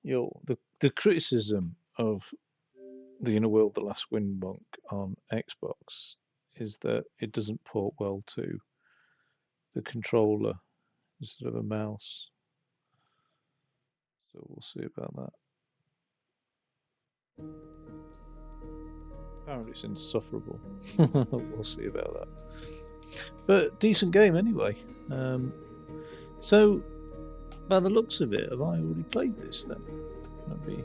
The criticism of the Inner World, The Last Wind Monk on Xbox is that it doesn't port well to the controller instead of a mouse. So we'll see about that. Apparently it's insufferable. We'll see about that. But decent game anyway. So by the looks of it, have I already played this then? That'd be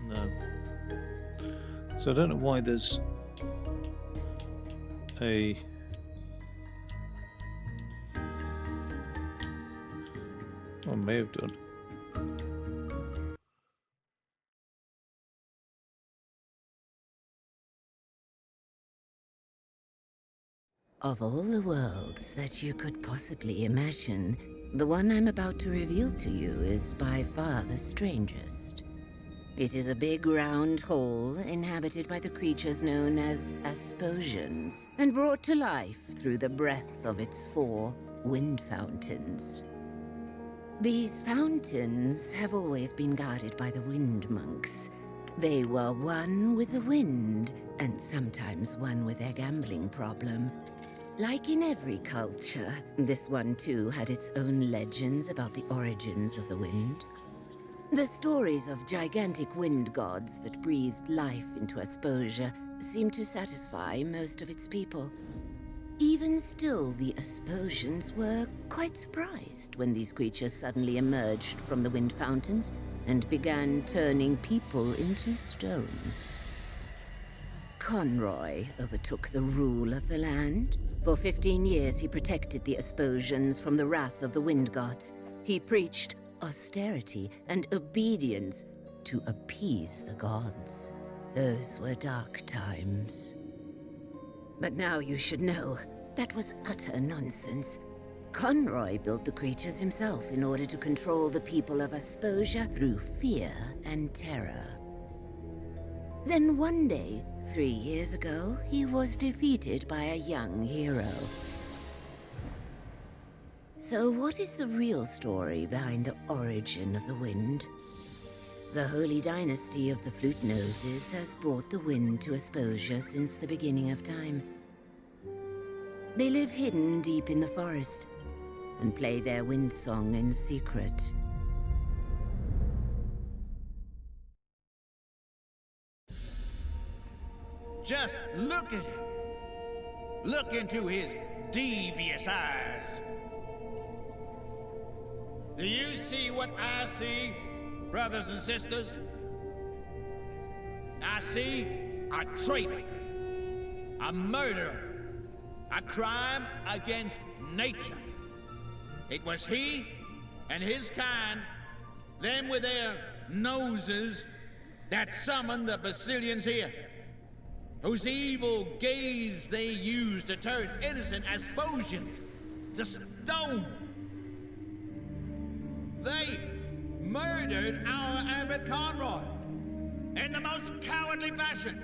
no. So I don't know why there's a I may have done. Of all the worlds that you could possibly imagine, the one I'm about to reveal to you is by far the strangest. It is a big round hole inhabited by the creatures known as Asposians, and brought to life through the breath of its 4 wind fountains. These fountains have always been guarded by the wind monks. They were one with the wind, and sometimes one with their gambling problem. Like in every culture, this one too had its own legends about the origins of the wind. The stories of gigantic wind gods that breathed life into Asposia seem to satisfy most of its people. Even still, the Asposians were quite surprised when these creatures suddenly emerged from the wind fountains and began turning people into stone. Conroy overtook the rule of the land. For 15 years, he protected the Asposians from the wrath of the wind gods. He preached austerity and obedience to appease the gods. Those were dark times. But now you should know, that was utter nonsense. Conroy built the creatures himself in order to control the people of Asposia through fear and terror. Then one day, 3 years ago, he was defeated by a young hero. So what is the real story behind the origin of the wind? The Holy Dynasty of the Flute Noses has brought the wind to Asposia since the beginning of time. They live hidden deep in the forest and play their wind song in secret. Just look at him. Look into his devious eyes. Do you see what I see, brothers and sisters? I see a traitor, a murderer, a crime against nature. It was he and his kind, them with their noses, that summoned the Basilians here, whose evil gaze they used to turn innocent Asposians to stone. They murdered our Abbot Conroy in the most cowardly fashion.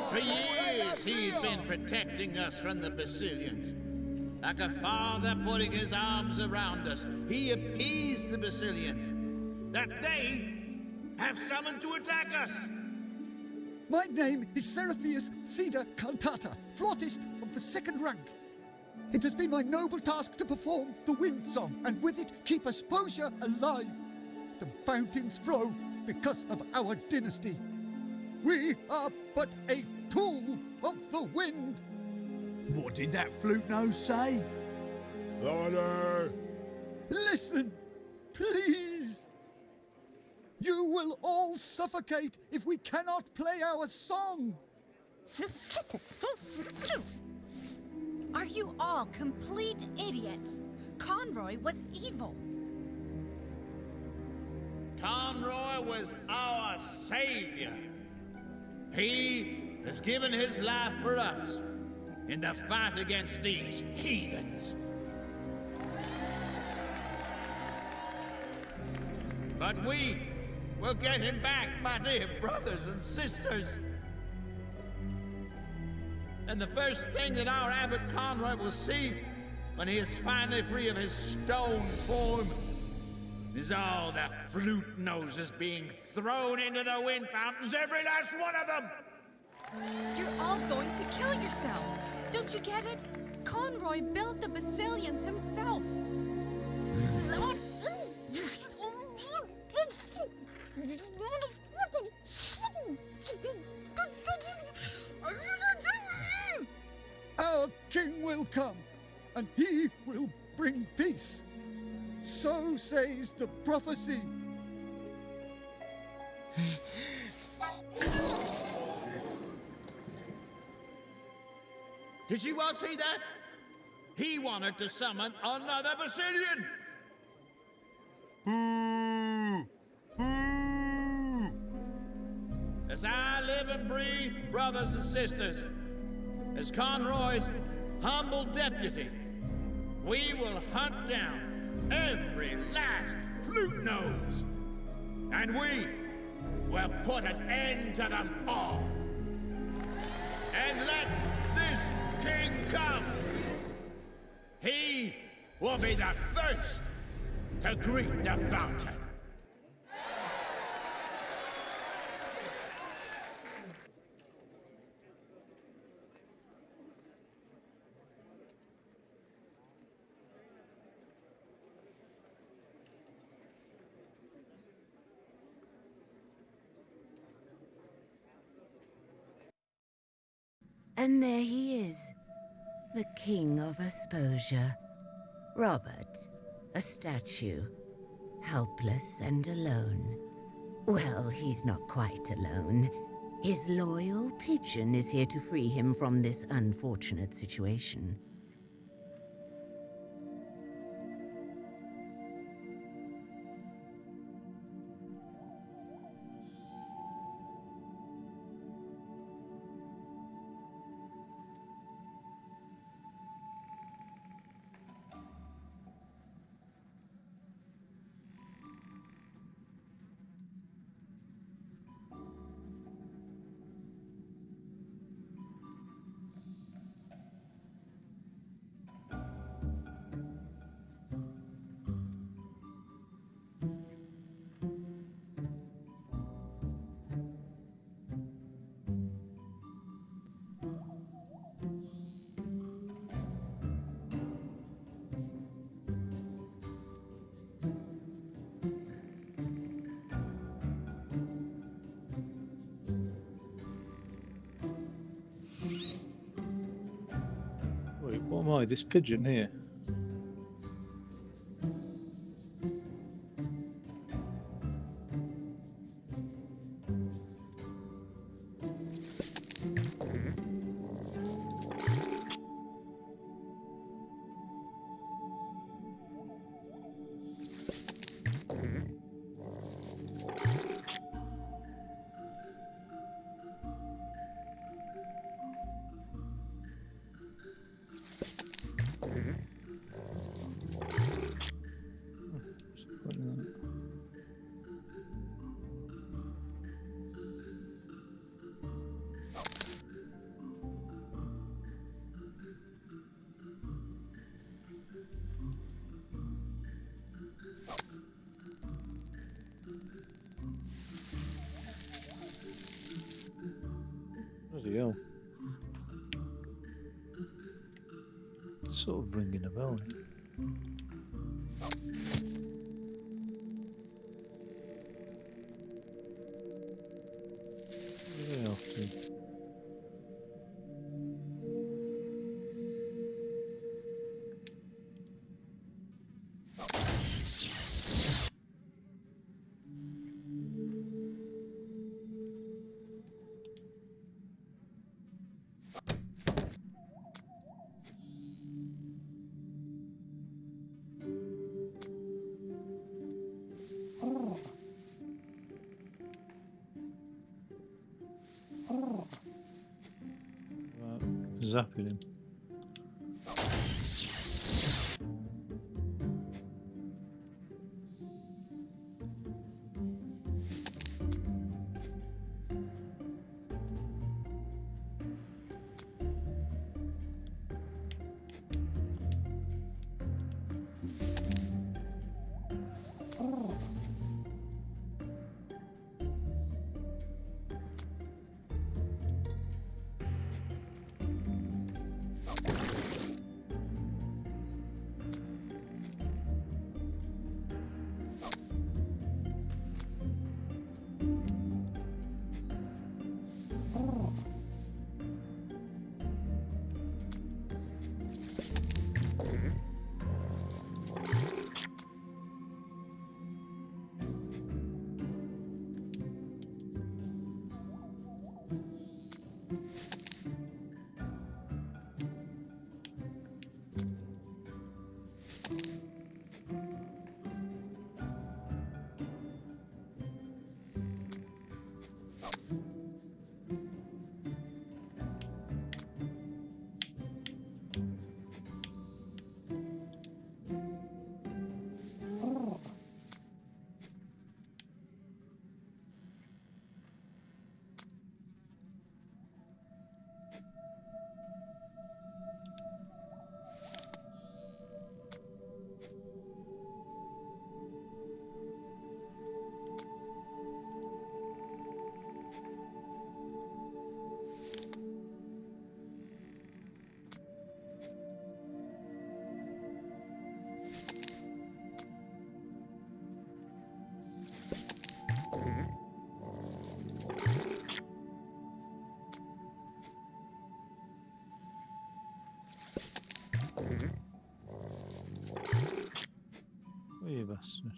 For years he'd been protecting us from the Basilians. Like a father putting his arms around us, he appeased the Basilians that they have summoned to attack us. My name is Seraphius Cedar Cantata, flautist of the 2nd rank. It has been my noble task to perform the wind song, and with it keep Asposia alive. The fountains flow because of our dynasty. We are but a tool of the wind. What did that flute nose say? Order! Listen, please. You will all suffocate if we cannot play our song. Are you all complete idiots? Conroy was evil. Conroy was our savior. He has given his life for us in the fight against these heathens. But we will get him back, my dear brothers and sisters. And the first thing that our Abbot Conroy will see when he is finally free of his stone form is all the flute noses being thrown into the wind fountains, every last one of them! You're all going to kill yourselves. Don't you get it? Conroy built the Basilians himself. Our king will come, and he will bring peace. So says the prophecy. Did you all see that? He wanted to summon another Basilian! Boo! Boo! As I live and breathe, brothers and sisters, as Conroy's humble deputy, we will hunt down every last flute nose, and we will put an end to them all. And let this king come. He will be the first to greet the fountain. And there he is, the King of Asposia, Robert, a statue, helpless and alone. Well, he's not quite alone. His loyal pigeon is here to free him from this unfortunate situation. Wait, what am I? This pigeon here? Bloody hell. It's sort of ringing a bell here. Where are they off to? Zapping him. You bastard.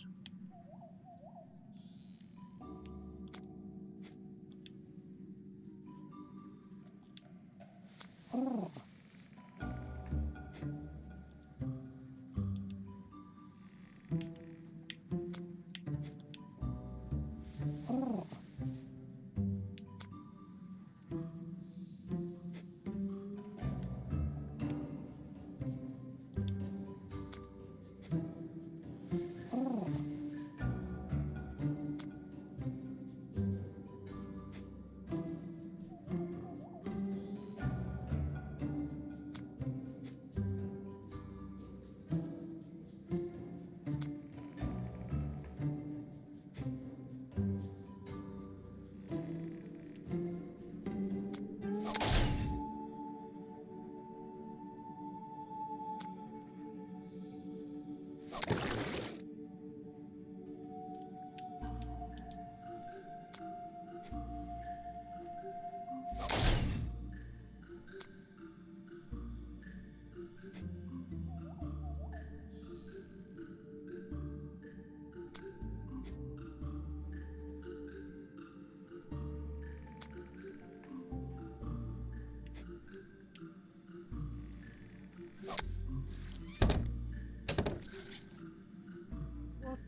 What?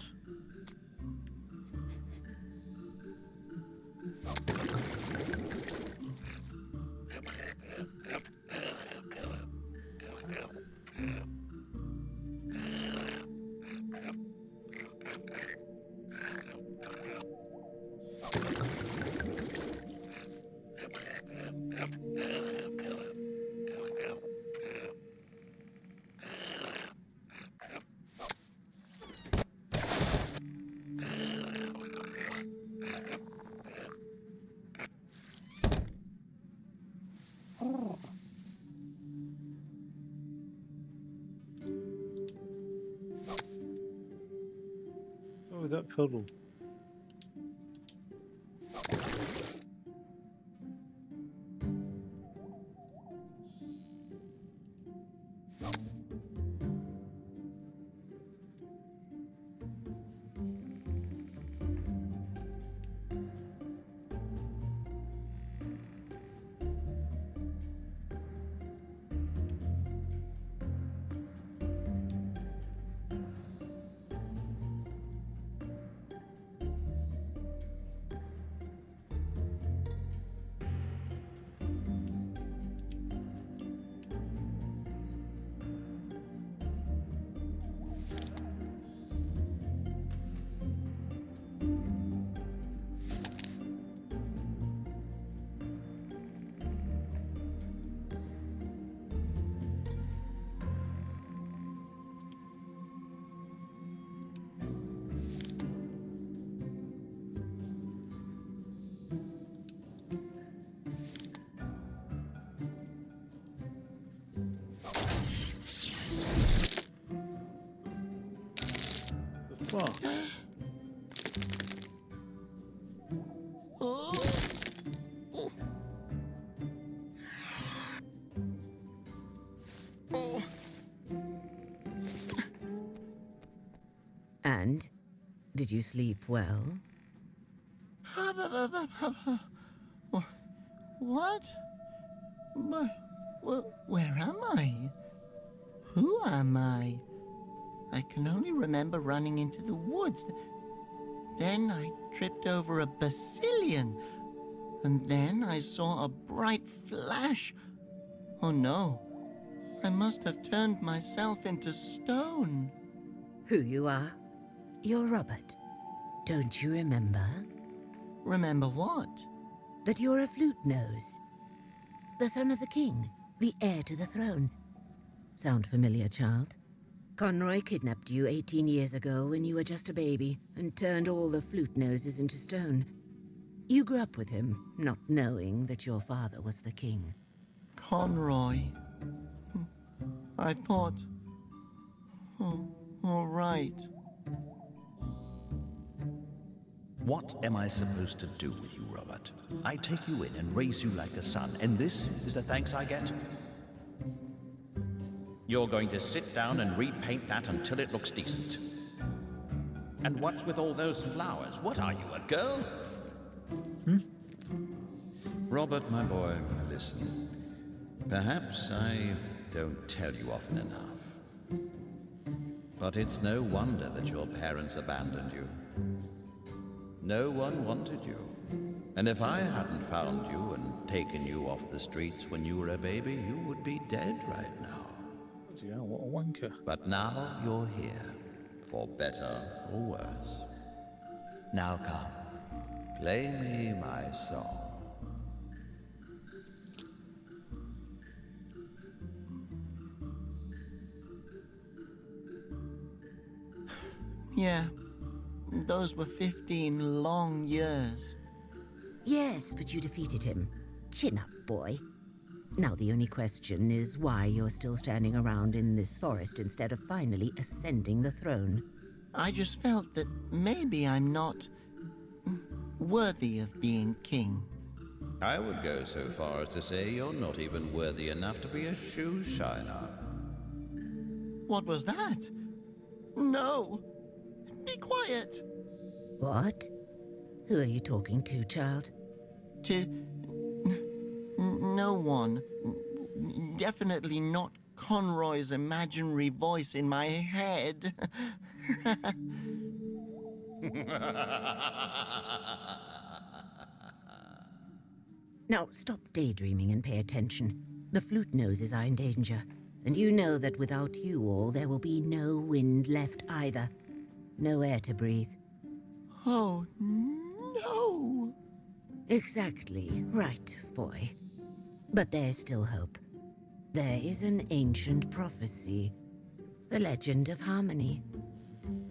Oh, that puddle. The fuck? And did you sleep well? What? Where am I? Who am I? I can only remember running into the woods. Then I tripped over a basilion. And then I saw a bright flash. Oh no. I must have turned myself into stone. Who you are? You're Robert. Don't you remember? Remember what? That you're a flute nose. The son of the king, the heir to the throne. Sound familiar, child? Conroy kidnapped you 18 years ago when you were just a baby and turned all the flute noses into stone. You grew up with him, not knowing that your father was the king. Conroy. I thought... Oh, all right. What am I supposed to do with you, Robert? I take you in and raise you like a son, and this is the thanks I get? You're going to sit down and repaint that until it looks decent. And what's with all those flowers? What are you, a girl? Robert, my boy, listen. Perhaps I don't tell you often enough. But it's no wonder that your parents abandoned you. No one wanted you. And if I hadn't found you and taken you off the streets when you were a baby, you would be dead right now. Bloody hell, what a wanker. But now you're here, for better or worse. Now come, play me my song. Yeah, those were 15 long years. Yes, but you defeated him. Chin up, boy. Now the only question is why you're still standing around in this forest instead of finally ascending the throne. I just felt that maybe I'm not worthy of being king. I would go so far as to say you're not even worthy enough to be a shoe shiner. What was that? No! Be quiet! What? Who are you talking to, child? To no one. Definitely not Conroy's imaginary voice in my head. Now, stop daydreaming and pay attention. The flute noses are in danger, and you know that without you all, there will be no wind left either. No air to breathe. Oh, no! Exactly right, boy. But there's still hope. There is an ancient prophecy, the legend of harmony.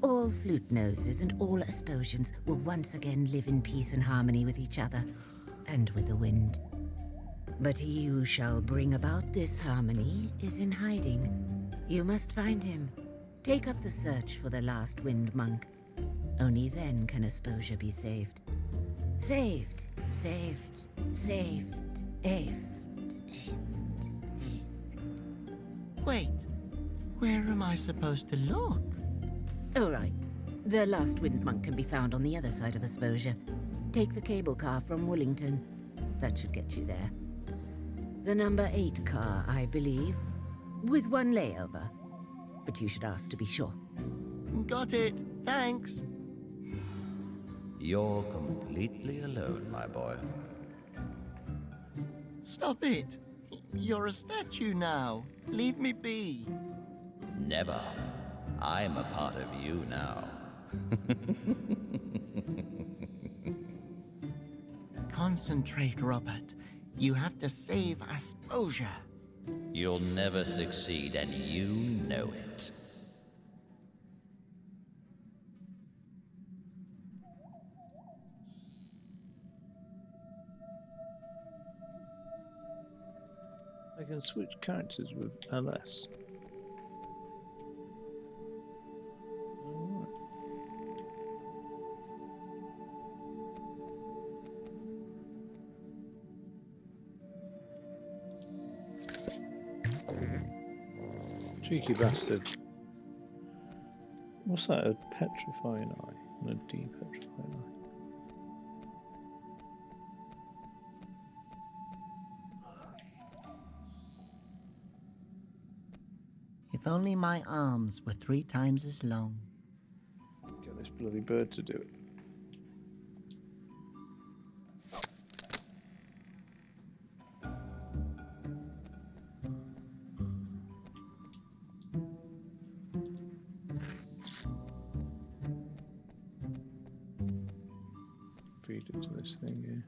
All flute noses and all Asposians will once again live in peace and harmony with each other, and with the wind. But he who shall bring about this harmony is in hiding. You must find him. Take up the search for the last wind monk. Only then can Asposia be saved. Saved, saved, saved, saved. Wait, where am I supposed to look? All right. The last wind monk can be found on the other side of Asposia. Take the cable car from Woolington. That should get you there. The number 8 car, I believe, with one layover. But you should ask to be sure. Got it. Thanks. You're completely alone, my boy. Stop it. You're a statue now. Leave me be. Never. I'm a part of you now. Concentrate, Robert. You have to save Asposia. You'll never succeed, and you know it. I can switch characters with LS. Alright. Cheeky bastard. What's that? A petrifying eye and a depetrifying eye. If only my arms were 3 times as long. Get this bloody bird to do it. Feed it to this thing here.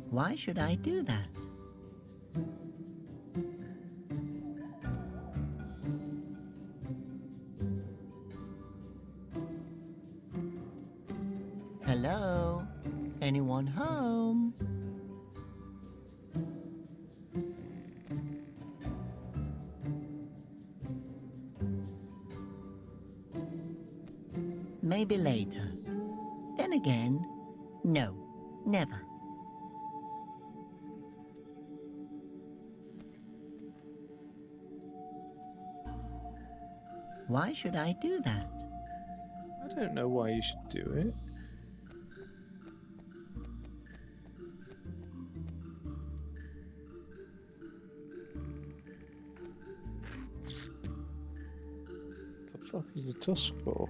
Why should I do that? Hello? Anyone home? Maybe later. Then again, no, never. Why should I do that? I don't know why you should do it. The fuck is the tusk for?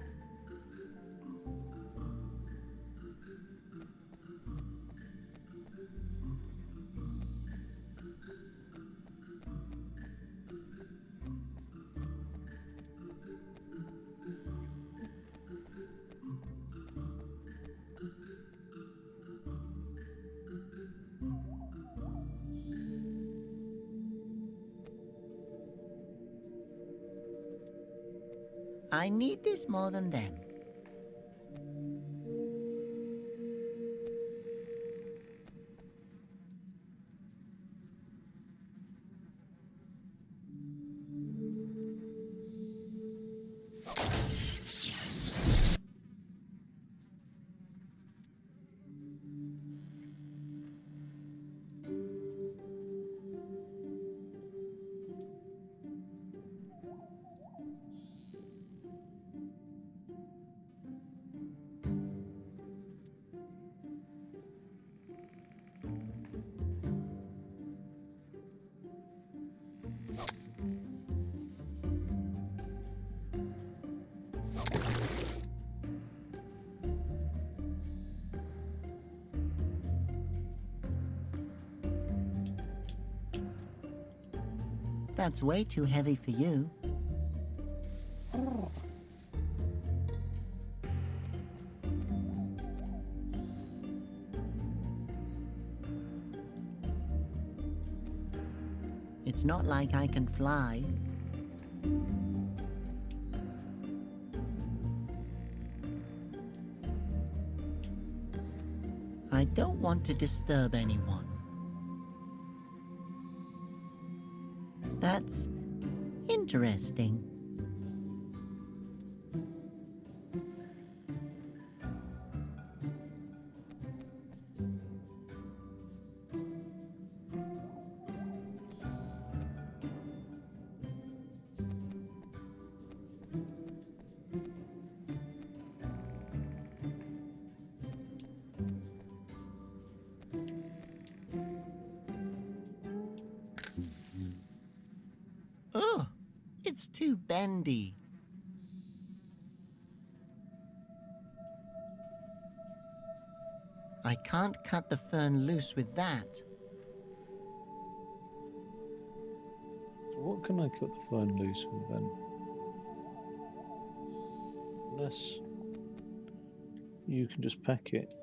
I need this more than them. That's way too heavy for you. It's not like I can fly. I don't want to disturb anyone. That's interesting. Oh, it's too bendy. I can't cut the fern loose with that. So what can I cut the fern loose with then? Unless you can just pack it.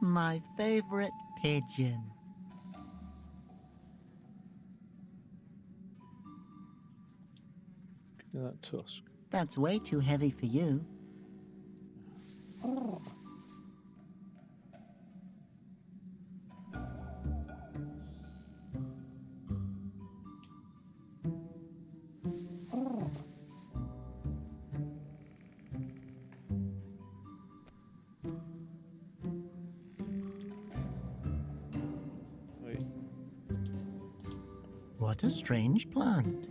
My favorite pigeon. Give me that tusk. That's way too heavy for you. Wait. What a strange plant.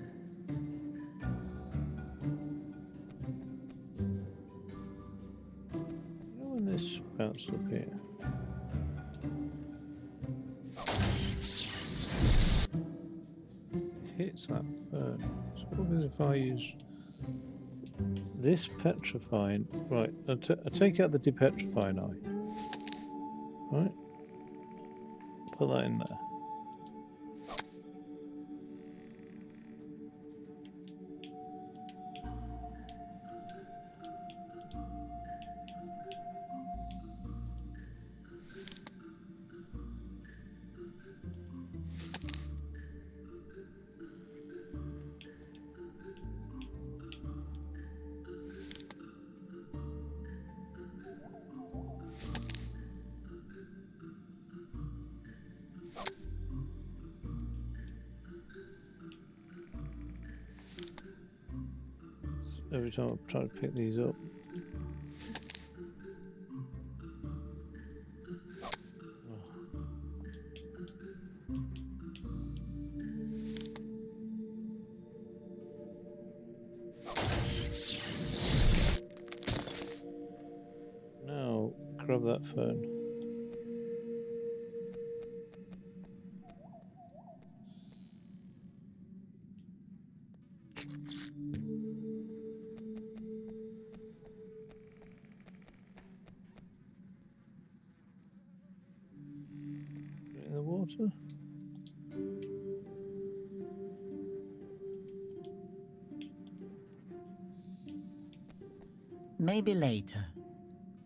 You know when this bounced up here? Hits that fern. So what happens if I use this petrifying? Right, I take out the depetrifying eye. Right, put that in there. Every time I try to pick these up, grab that phone. In the water. Maybe later.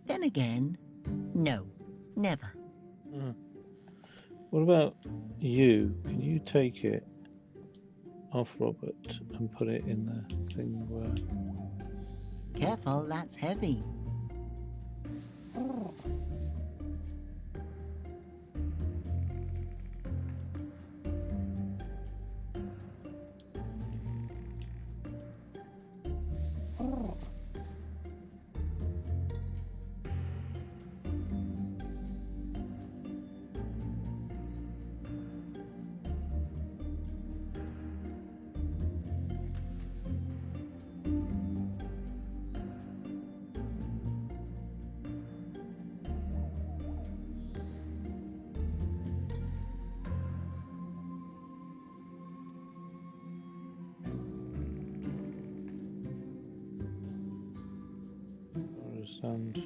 Then again, no, never. What about you? Can you take it off Robert and put it in the thing where... Careful, that's heavy. Understand.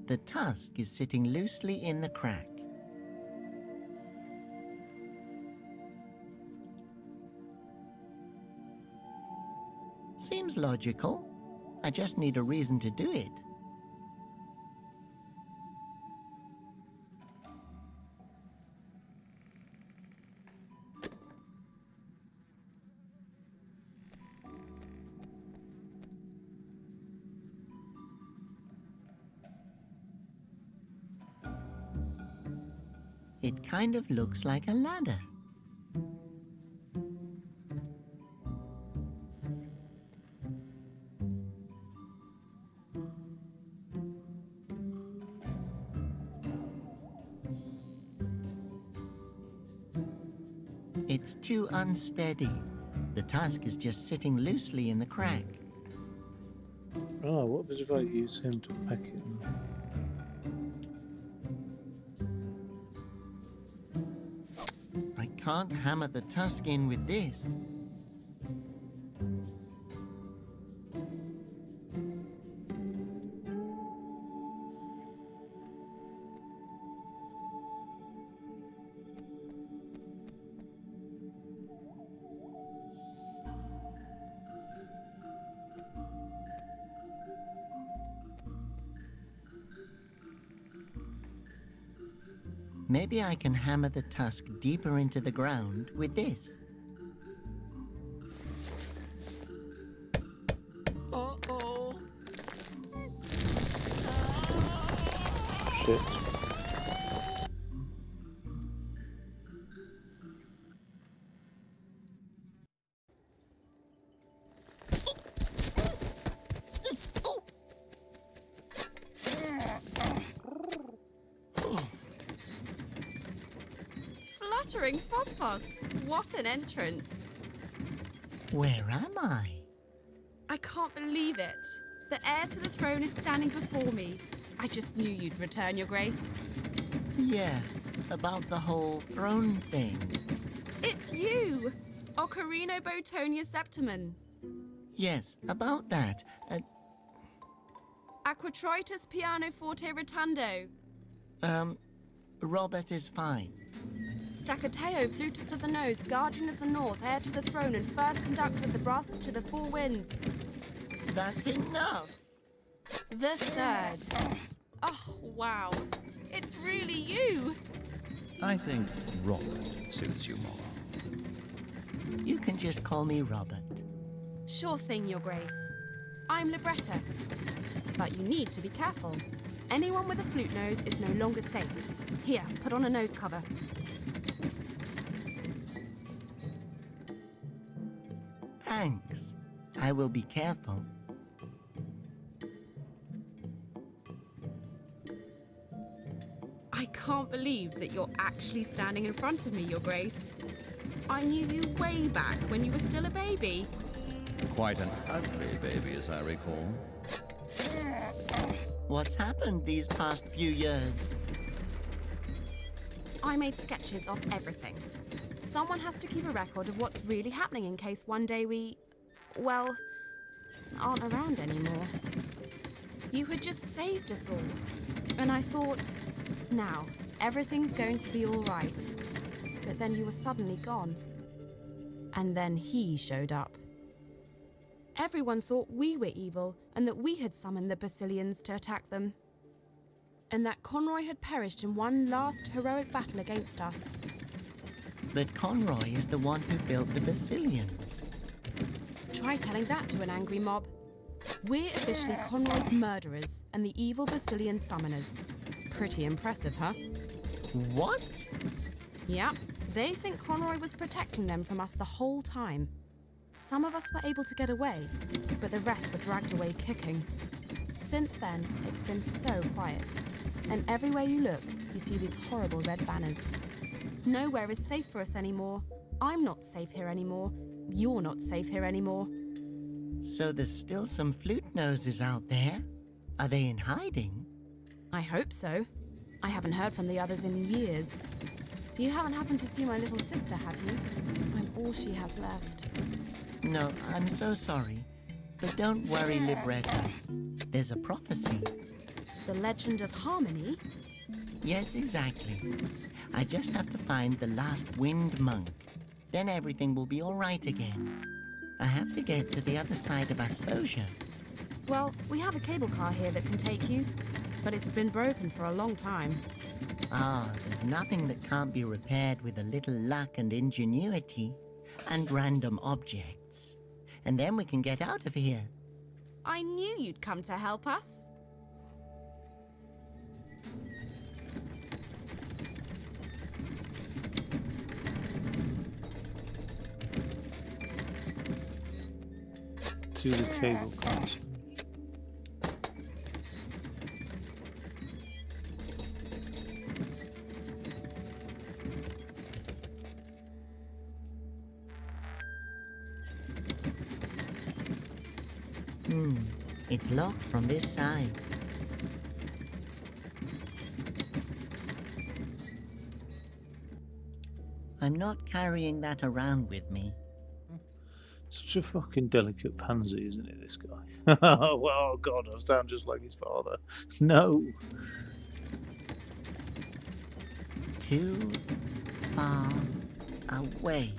The tusk is sitting loosely in the crack. Seems logical. I just need a reason to do it. It kind of looks like a ladder. It's too unsteady. The tusk is just sitting loosely in the crack. Oh, what if I use him to pack it in? I can't hammer the tusk in with this. Maybe I can hammer the tusk deeper into the ground with this. Uh-oh. Shit. Fluttering Phosphos! What an entrance! Where am I? I can't believe it. The heir to the throne is standing before me. I just knew you'd return, Your Grace. Yeah, about the whole throne thing. It's you! Ocarino Botonia Septimon. Yes, about that. Aquatroitus Pianoforte Rotundo. Robert is fine. Stacateo, flutist of the nose, guardian of the north, heir to the throne, and first conductor of the brasses to the four winds. That's enough! The third. Oh, wow. It's really you. I think Robert suits you more. You can just call me Robert. Sure thing, Your Grace. I'm Libretta. But you need to be careful. Anyone with a flute nose is no longer safe. Here, put on a nose cover. Thanks. I will be careful. I can't believe that you're actually standing in front of me, Your Grace. I knew you way back when you were still a baby. Quite an ugly baby, as I recall. What's happened these past few years? I made sketches of everything. Someone has to keep a record of what's really happening in case one day we, well, aren't around anymore. You had just saved us all. And I thought, now, everything's going to be all right. But then you were suddenly gone. And then he showed up. Everyone thought we were evil and that we had summoned the Basilians to attack them. And that Conroy had perished in one last heroic battle against us. But Conroy is the one who built the Basilians. Try telling that to an angry mob. We're officially Conroy's murderers and the evil Basilian summoners. Pretty impressive, huh? What? Yeah, they think Conroy was protecting them from us the whole time. Some of us were able to get away, but the rest were dragged away kicking. Since then, it's been so quiet. And everywhere you look, you see these horrible red banners. Nowhere is safe for us anymore. I'm not safe here anymore. You're not safe here anymore. So there's still some flute noses out there? Are they in hiding? I hope so. I haven't heard from the others in years. You haven't happened to see my little sister, have you? I'm all she has left. No, I'm so sorry. But don't worry, Libretta. There's a prophecy. The Legend of Harmony? Yes, exactly. I just have to find the last wind monk. Then everything will be all right again. I have to get to the other side of Asposia. Well, we have a cable car here that can take you, but it's been broken for a long time. There's nothing that can't be repaired with a little luck and ingenuity and random objects. And then we can get out of here. I knew you'd come to help us. To the cable cars. It's locked from this side. I'm not carrying that around with me. Such a fucking delicate pansy, isn't it, this guy? Oh god, I sound just like his father. No. Too far away.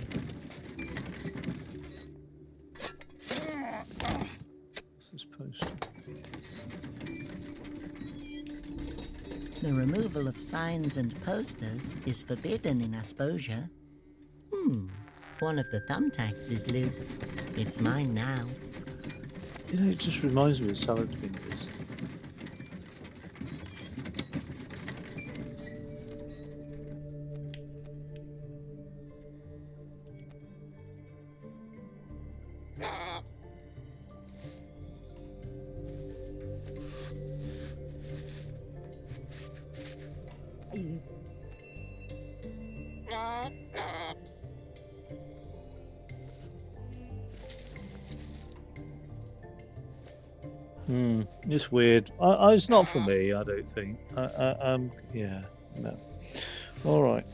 What's this poster? The removal of signs and posters is forbidden in Asposia. One of the thumbtacks is loose. It's mine now. You know, it just reminds me of Salad Fingers. It's weird. It's not for me, I don't think. Yeah, no. All right.